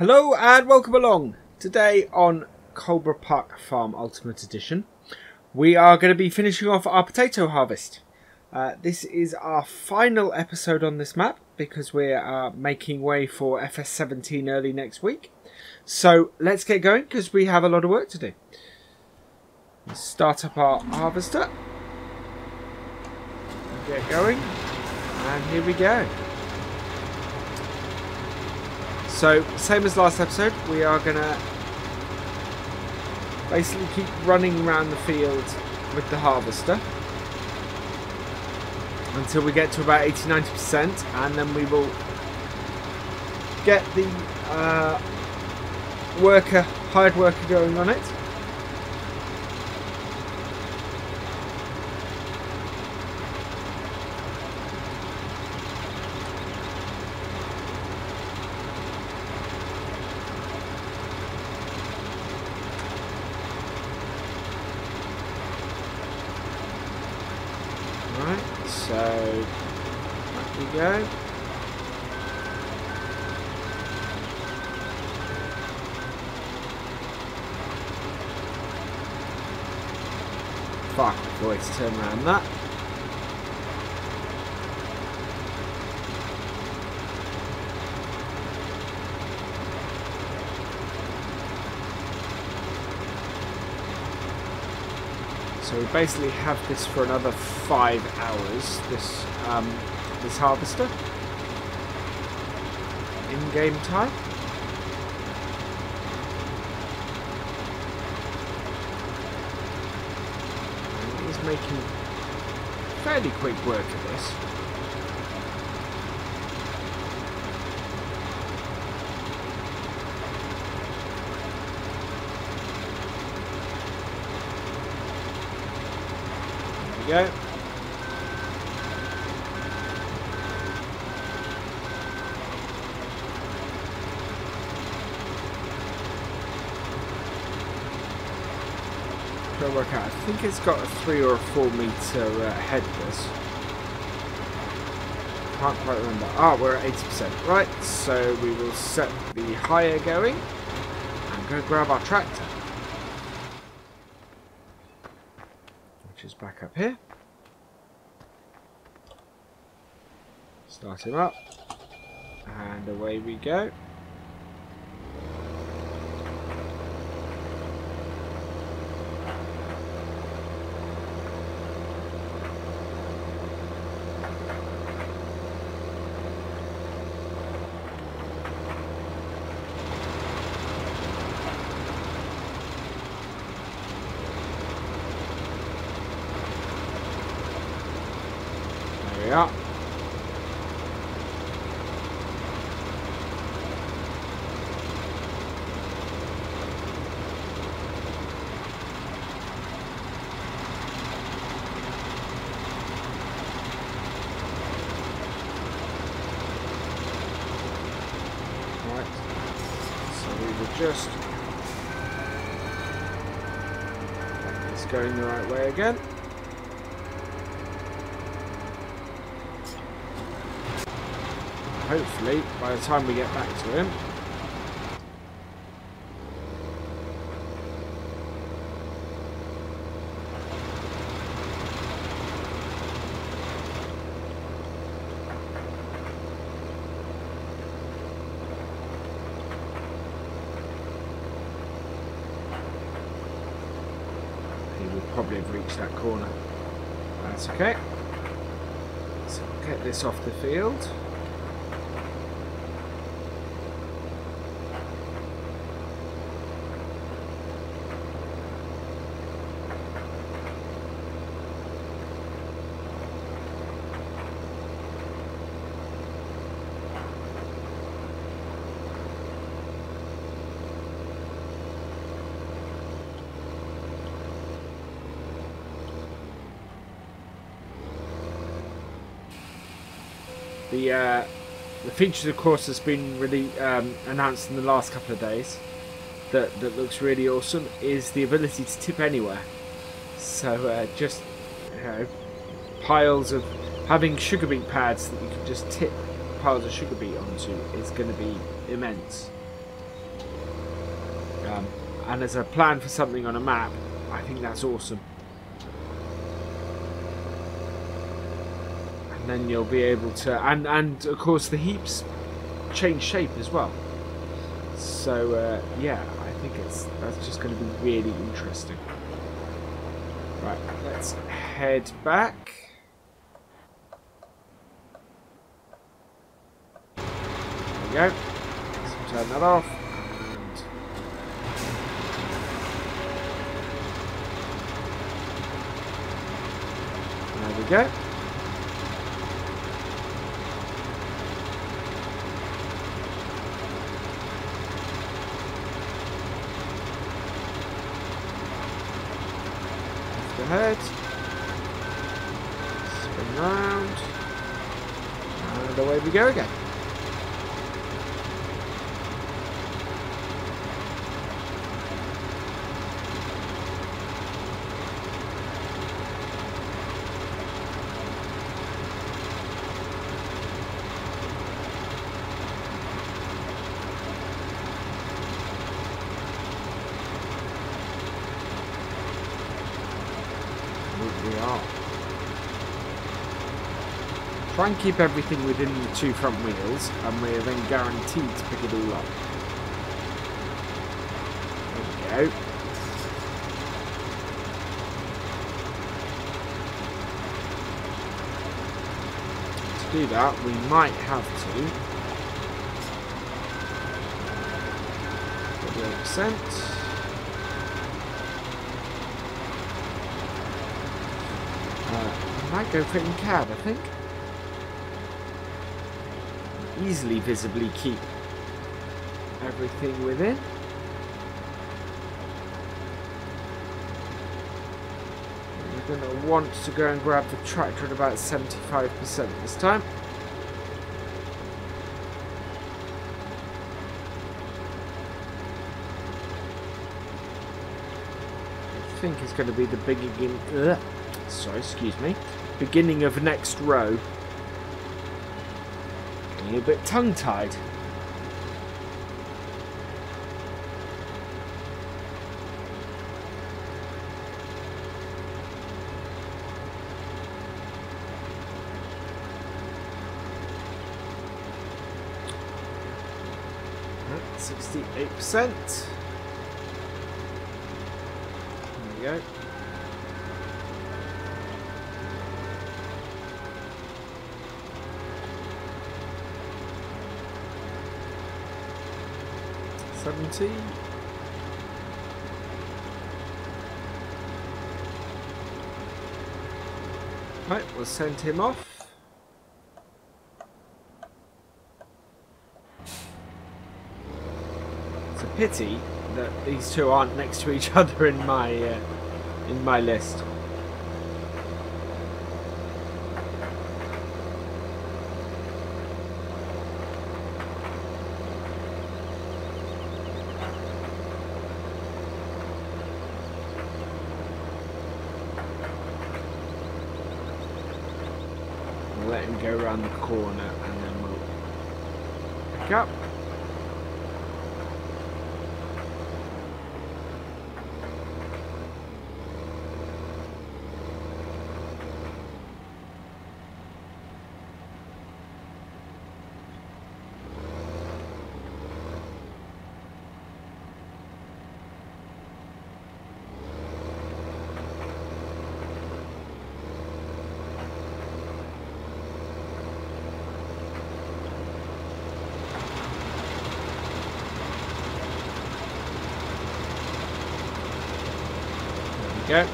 Hello and welcome along. Today on Coldborough Park Farm Ultimate Edition, we are going to be finishing off our potato harvest. This is our final episode on this map because we are making way for FS17 early next week. So let's get going because we have a lot of work to do. Let's start up our harvester. Get going. And here we go. So, same as last episode, we are going to basically keep running around the field with the harvester until we get to about 80-90%, and then we will get the hired worker going on it. So, back we go. Far quicker way to turn around that. So we basically have this for another 5 hours, this harvester, in game time. And he's making fairly quick work of this. Go. Try to work out. I think it's got a 3 or a 4 meter head. This can't quite remember. Ah, we're at 80%. Right, so we will set the hire going and go grab our tractor, which is back up here. Start him up, and away we go. There we are. Just it's going the right way again. Hopefully, by the time we get back to him, probably have reached that corner. That's okay. So we'll get this off the field. The features, of course, has been really announced in the last couple of days. That looks really awesome is the ability to tip anywhere. So just piles of having sugar beet pads that you can just tip piles of sugar beet onto is going to be immense. and as a plan for something on a map, I think that's awesome. And then you'll be able to, and of course the heaps change shape as well. So yeah, I think that's just going to be really interesting. Right, let's head back. There we go. Let's turn that off. And there we go. Ahead, spin round, and away we go again. Try and keep everything within the 2 front wheels, and we're then guaranteed to pick it all up. There we go. To do that, we might have to 48%. I might go for it in cab, I think. Easily visibly keep everything within. We're going to want to go and grab the tractor at about 75% this time. I think it's going to be the beginning of next row. A bit tongue-tied. Right, 68%. There we go. Right, we'll send him off. It's a pity that these two aren't next to each other in my list. Let him go around the corner and then we'll pick up. Go.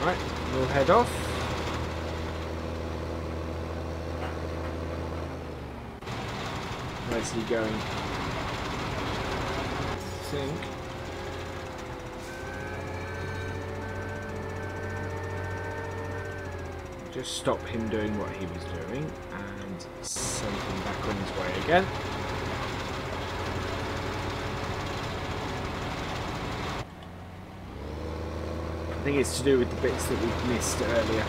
Right, we'll head off. Where's he going? think. Just stop him doing what he was doing and send him back on his way again. I think it's to do with the bits that we've missed earlier.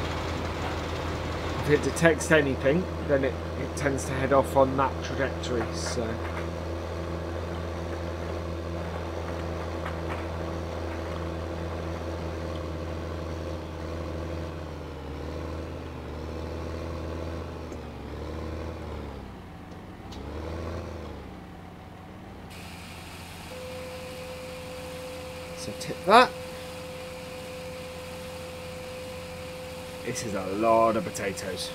If it detects anything, then it tends to head off on that trajectory, so... So tip that. This is a lot of potatoes.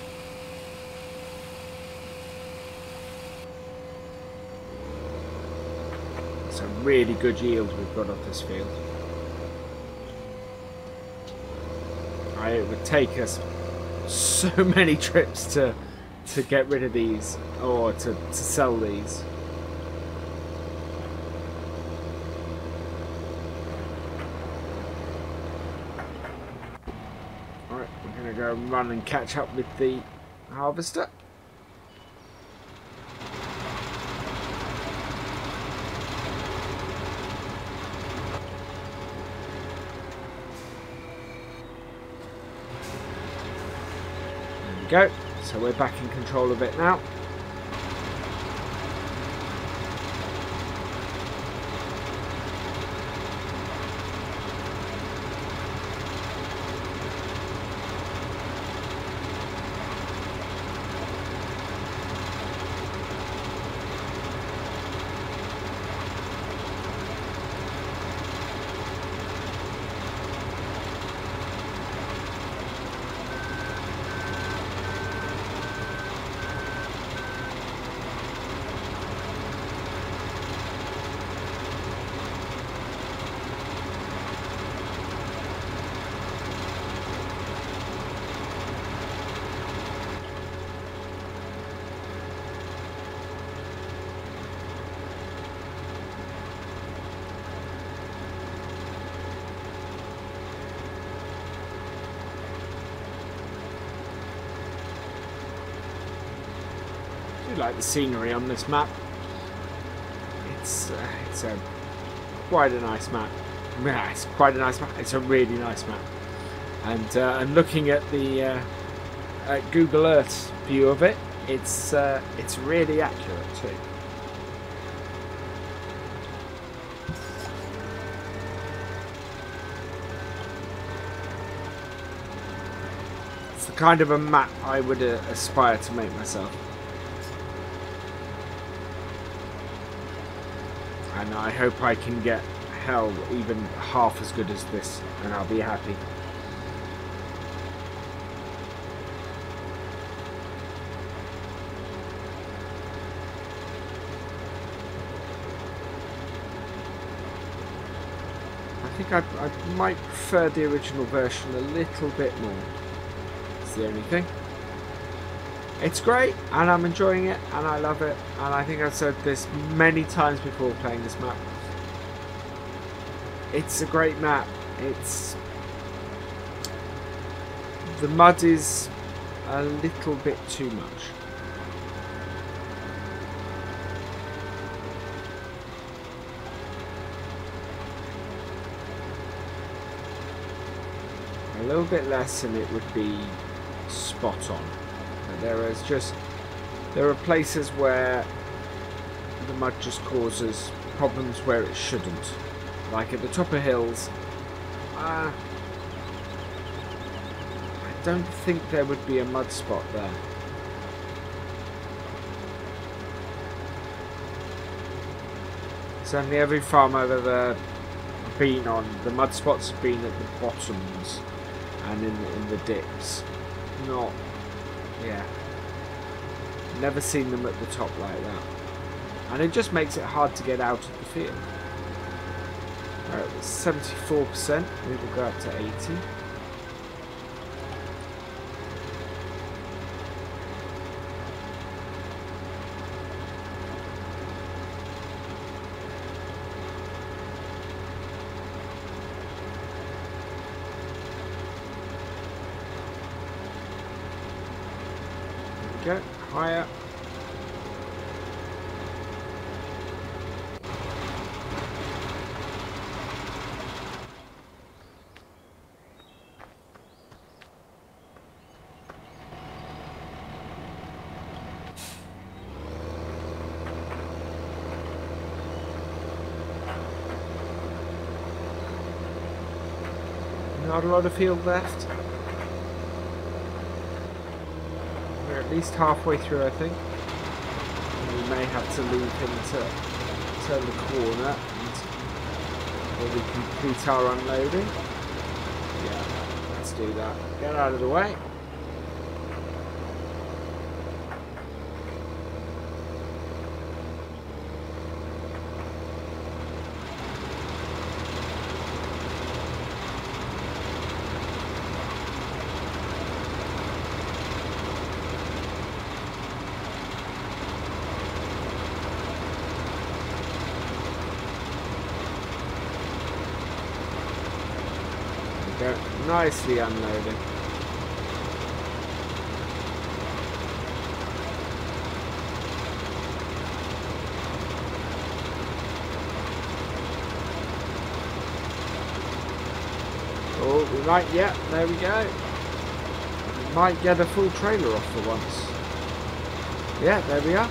It's a really good yield we've got off this field. It would take us so many trips to get rid of these or to sell these. Go run and catch up with the harvester. There we go. So we're back in control of it now. I like the scenery on this map. It's quite a nice map. Yeah, it's quite a nice map. It's a really nice map. And looking at the at Google Earth's view of it, it's really accurate too. It's the kind of a map I would aspire to make myself. And I hope I can get hell even half as good as this, and I'll be happy. I think I might prefer the original version a little bit more. That's the only thing. It's great, and I'm enjoying it, and I love it, and I think I've said this many times before playing this map. It's a great map. The mud is a little bit too much. A little bit less and it would be spot on. There are places where the mud just causes problems where it shouldn't. Like at the top of hills, I don't think there would be a mud spot there. Certainly every farm I've ever been on, the mud spots have been at the bottoms and in the dips. Not... yeah. Never seen them at the top like that. And it just makes it hard to get out of the field. Alright, 74%. We will go up to 80. higher. Not a lot of field left. We're at least halfway through, I think. And we may have to leave him to turn the corner and we complete our unloading. Yeah, let's do that. Get out of the way. Nicely unloading. Oh, we might, yeah, there we go. We might get a full trailer off for once. Yeah, there we are.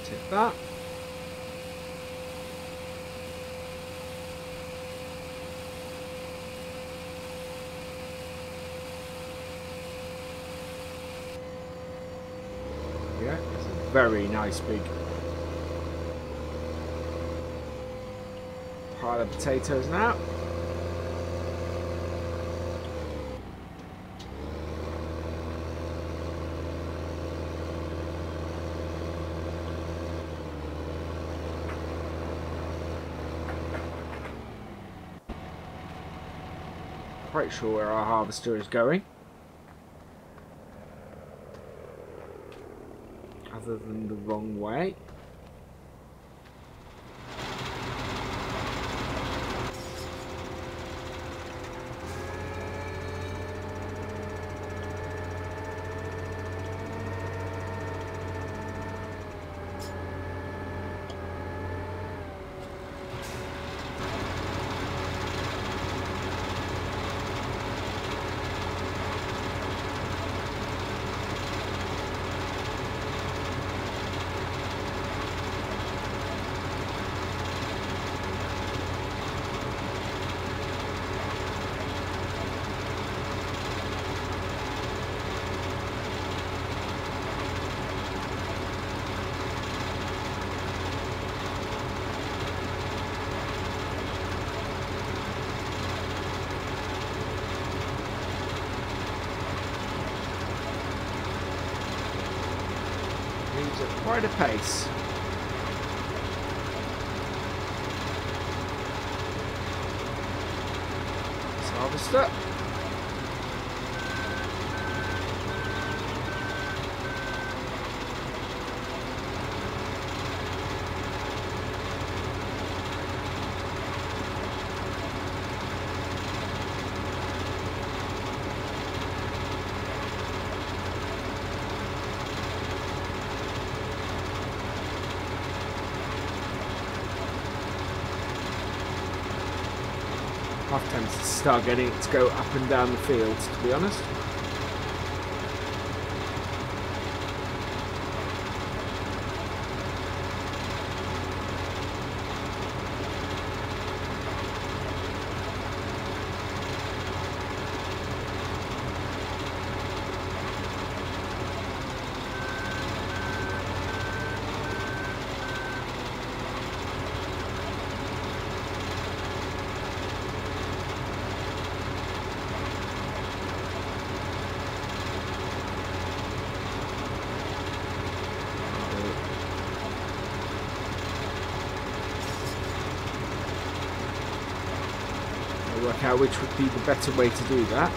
Take that. Yeah, it's a very nice big pile of potatoes now. Quite sure where our harvester is going, other than the wrong way. At quite a pace. Let's harvest it. Half tempted to start getting it to go up and down the fields, to be honest. work out which would be the better way to do that.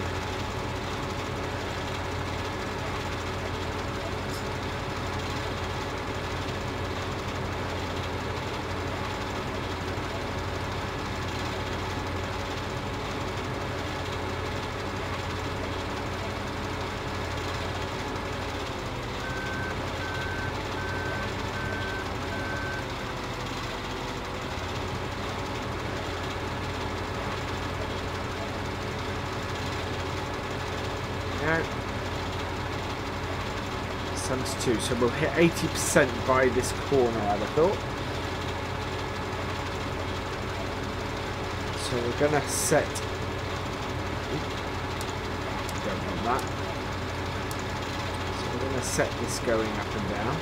Too, so we'll hit 80% by this corner, I'd have thought. So we're going to set... Don't want that. So we're going to set this going up and down.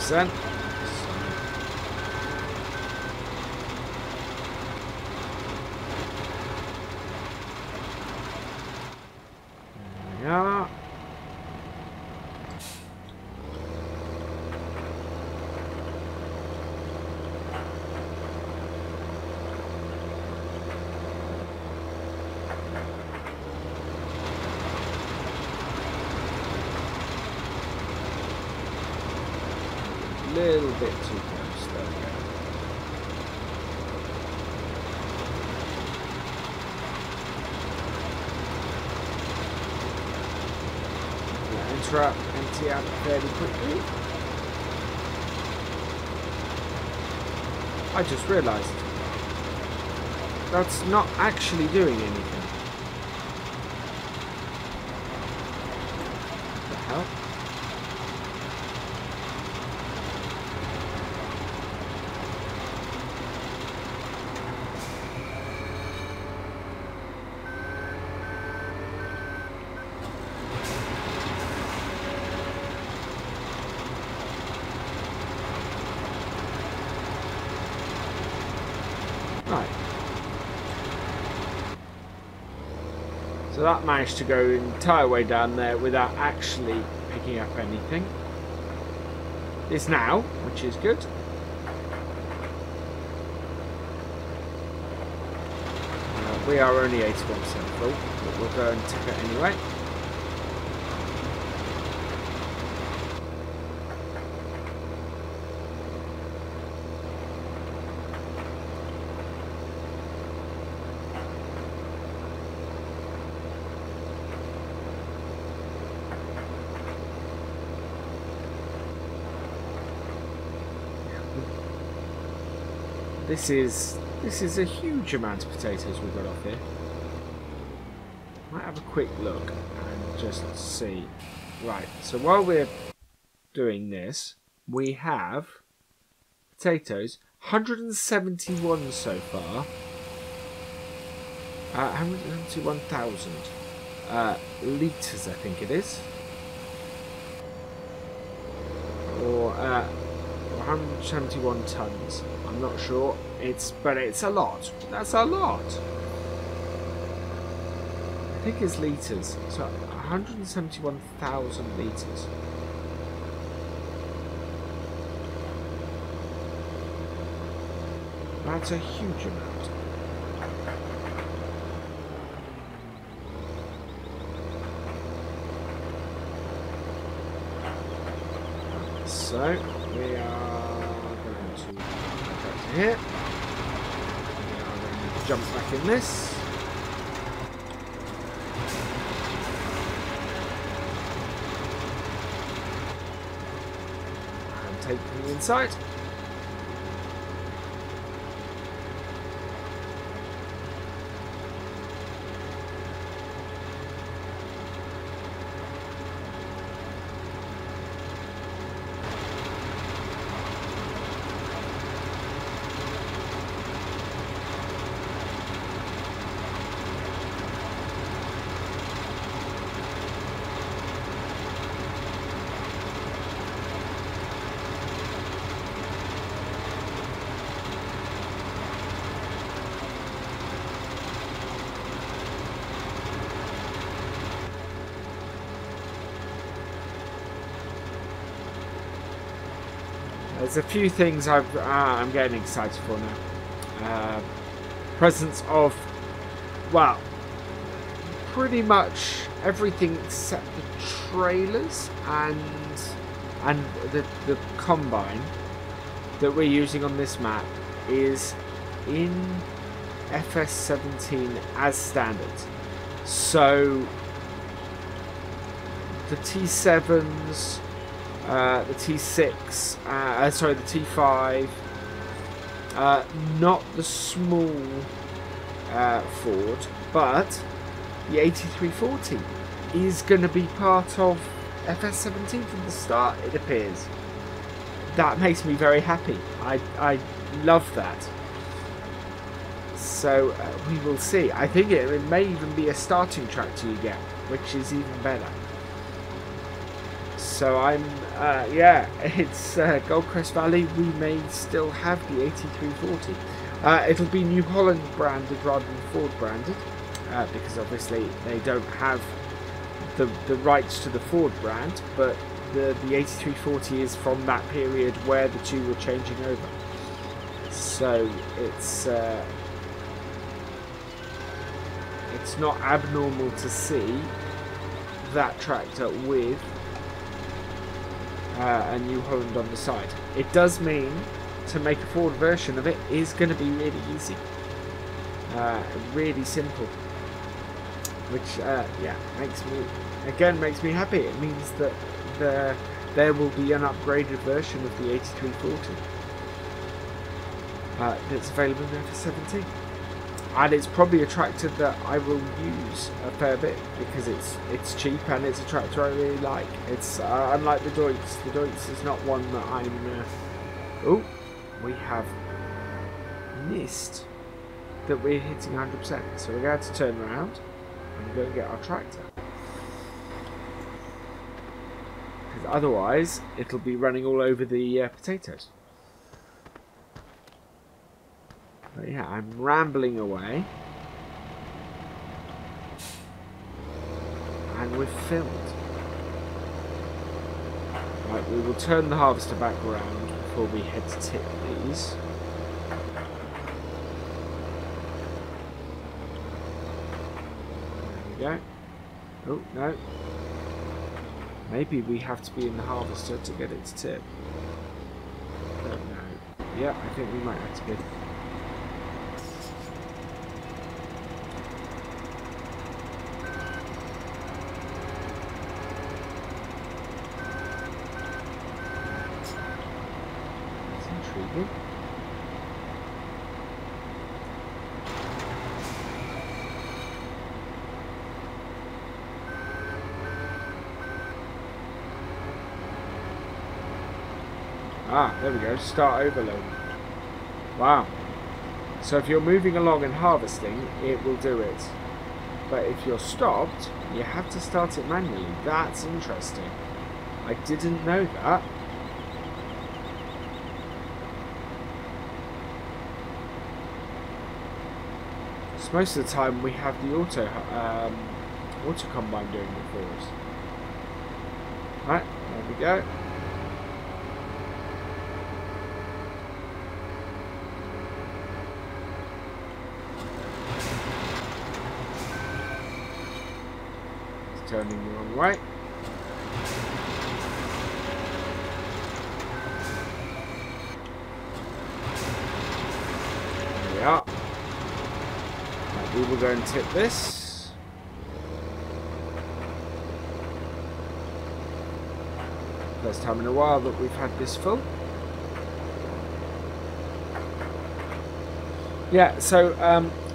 There we are. Little bit too close, there we go. Enter up, empty out fairly quickly. I just realised that's not actually doing anything. What the hell? So that managed to go the entire way down there without actually picking up anything. It's now, which is good. We are only 81% full, but we'll go and tip it anyway. This is a huge amount of potatoes we've got off here. Might have a quick look and just see. Right, so while we're doing this, we have potatoes, 171 so far. 171,000 litres, I think it is. Or 171 tonnes. I'm not sure. But it's a lot. That's a lot. I think it's litres. So 171,000 litres. That's a huge amount. So we are going to go back to here. We are going to jump back in this. And take the inside. There's a few things I'm getting excited for now. Presence of, well, pretty much everything except the trailers and the combine that we're using on this map is in FS17 as standard. So the T7s, the T6, sorry, the T5, not the small Ford, but the 8340 is going to be part of FS17 from the start, it appears. That makes me very happy. I love that. So we will see. I think it may even be a starting tractor you get, which is even better. So I'm, yeah, it's Goldcrest Valley. We may still have the 8340. It'll be New Holland branded rather than Ford branded, because obviously they don't have the rights to the Ford brand, but the 8340 is from that period where the two were changing over. So it's not abnormal to see that tractor with a New Holland on the side. It does mean to make a Ford version of it is going to be really easy, really simple, which yeah, makes me happy. It means that there will be an upgraded version of the 8340 that's available in FS17. And it's probably a tractor that I will use a fair bit because it's cheap and it's a tractor I really like. It's unlike the Deutz. The Deutz is not one that I'm... oh, we have missed that we're hitting 100%. So we're going to turn around and go and get our tractor. Because otherwise it'll be running all over the potatoes. But yeah, I'm rambling away. And we've filled. Right, we will turn the harvester back around before we head to tip these. There we go. Oh, no. Maybe we have to be in the harvester to get it to tip. Don't know. Yeah, I think we might have to be. Ah, there we go, start overload. Wow. So if you're moving along and harvesting, it will do it. But if you're stopped, you have to start it manually. That's interesting. I didn't know that. So most of the time we have the Autocombine doing it for us. Right, there we go. Turning the wrong way. There we are. Right, we will go and tip this. First time in a while that we've had this full. Yeah, so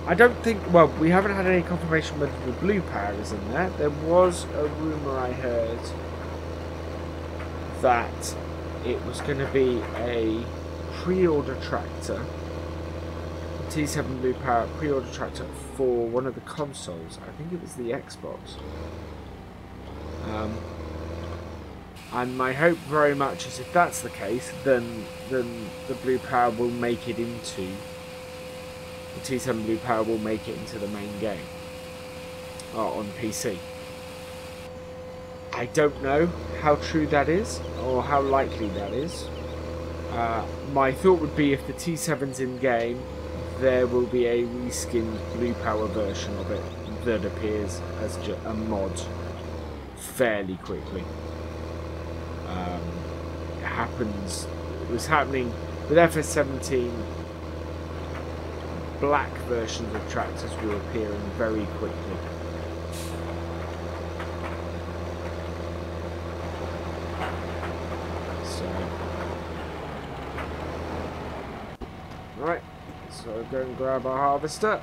I don't think, well, we haven't had any confirmation whether the blue power is in there. There was a rumour I heard that it was going to be a pre-order tractor, a T7 blue power pre-order tractor for one of the consoles. I think it was the Xbox. And my hope very much is if that's the case, then the blue power will make it into... the T7 Blue Power will make it into the main game on PC. I don't know how true that is or how likely that is. My thought would be if the T7's in game, there will be a reskinned blue power version of it that appears as a mod fairly quickly. It was happening with FS17. Black versions of tractors were appearing very quickly. Right, so go and grab our harvester.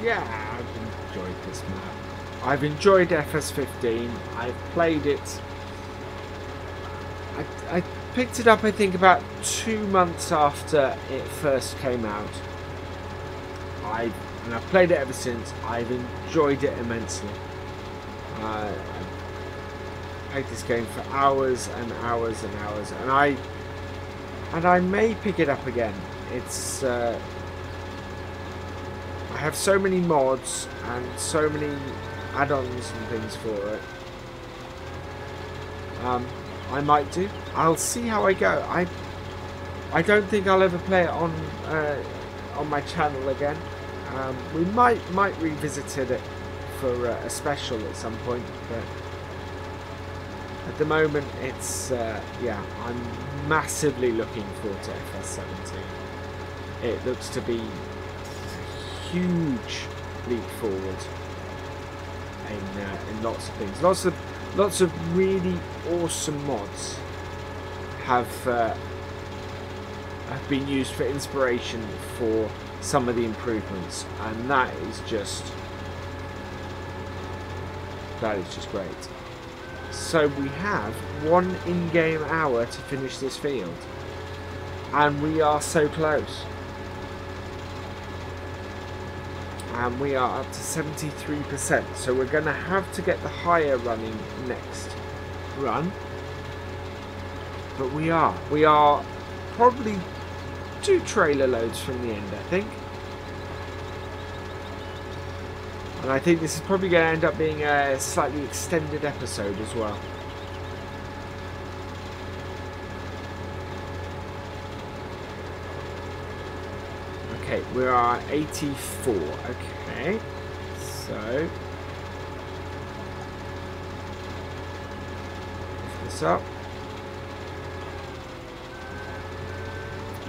Yeah, I've enjoyed this map. I've enjoyed FS15. I've played it. I picked it up, I think, about 2 months after it first came out. I've played it ever since. I've enjoyed it immensely. I played this game for hours and hours and hours, and I may pick it up again. It's I have so many mods and so many add-ons and things for it. I might do. I'll see how I go. I don't think I'll ever play it on my channel again. We might revisit it for a special at some point, but at the moment it's yeah, I'm massively looking forward to FS17. It looks to be huge leap forward in lots of things. Lots of really awesome mods have been used for inspiration for some of the improvements, and that is just great. So we have 1 in-game hour to finish this field, and we are so close. And we are up to 73%, so we're going to have to get the higher running next run. But we are probably 2 trailer loads from the end, I think. And I think this is probably going to end up being a slightly extended episode as well. Okay, we are at 84. Okay, so lift this up.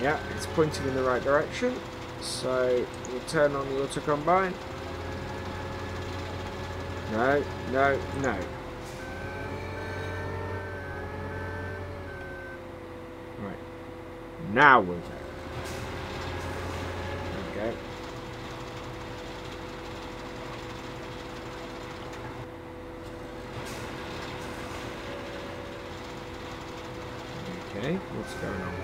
Yeah, it's pointing in the right direction. So we'll turn on the Autocombine. No, no, no. Right, now we're there. Okay. Okay, what's going on?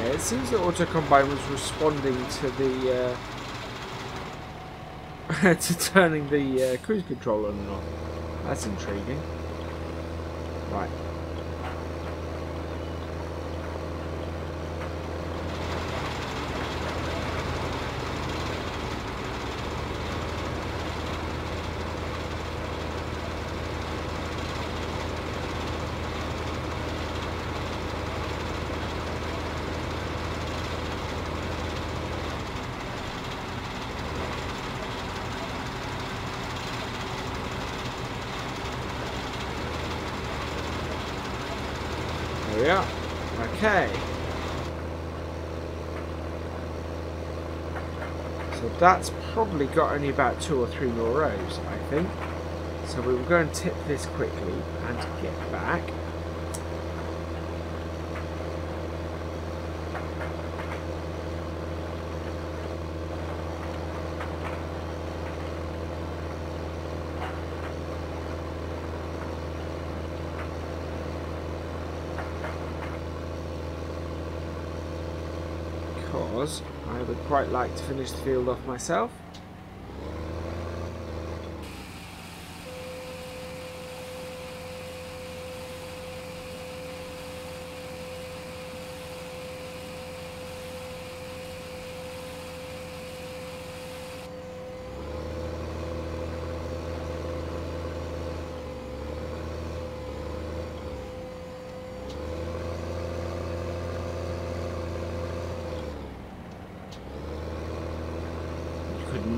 It seems that Autocombine was responding to the to turning the cruise control on and off. That's intriguing. Right. Yeah. Okay. So that's probably got only about 2 or 3 more rows, I think. So we will go and tip this quickly and get back. because I would quite like to finish the field off myself.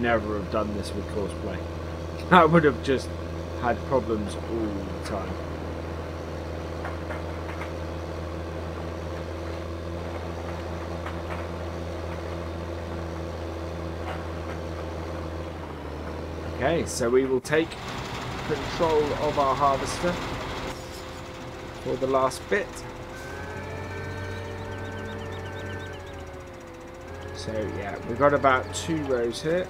Never have done this with Courseplay. I would have just had problems all the time. Okay, so we will take control of our harvester for the last bit. So yeah, we've got about 2 rows here.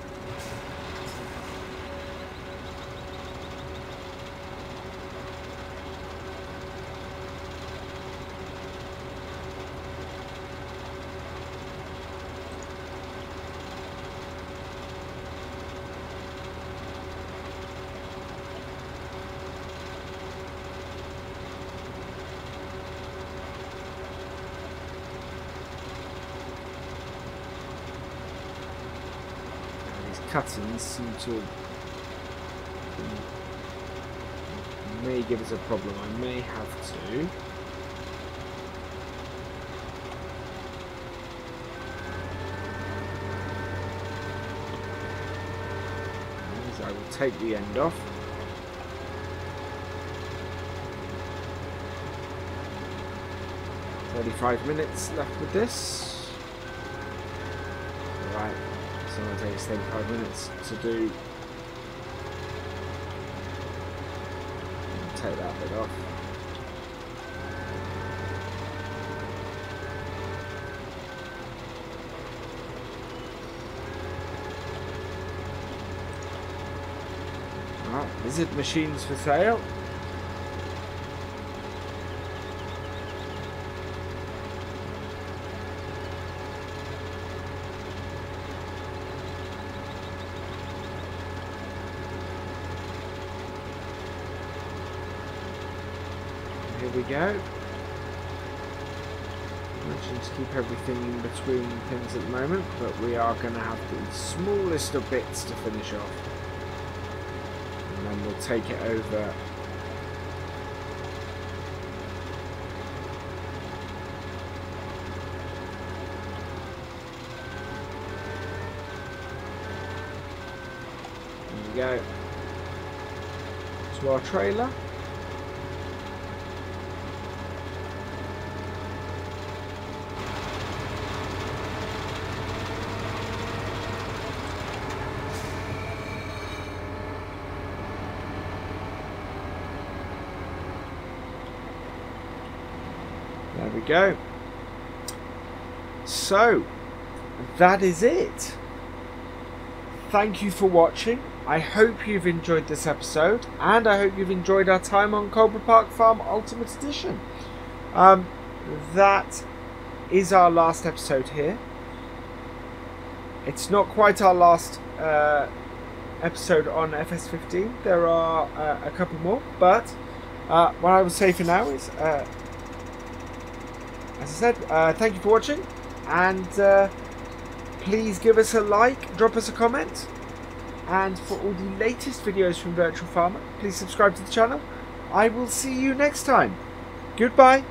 Cuttings seem to may give us a problem. I may have to I will take the end off. "35 minutes left with this." Right. So it takes 35 minutes to do. Take that bit off. Alright, visit machines for sale. Here we go. Managing to keep everything in between things at the moment, but we are going to have the smallest of bits to finish off. And then we'll take it over. There we go. To our trailer. There we go. So, that is it. Thank you for watching. I hope you've enjoyed this episode, and I hope you've enjoyed our time on Coldborough Park Farm Ultimate Edition. That is our last episode here. It's not quite our last episode on FS15. There are a couple more, but what I will say for now is, as I said, thank you for watching, and please give us a like, drop us a comment, and for all the latest videos from Virtual Farmer, please subscribe to the channel. I will see you next time. Goodbye.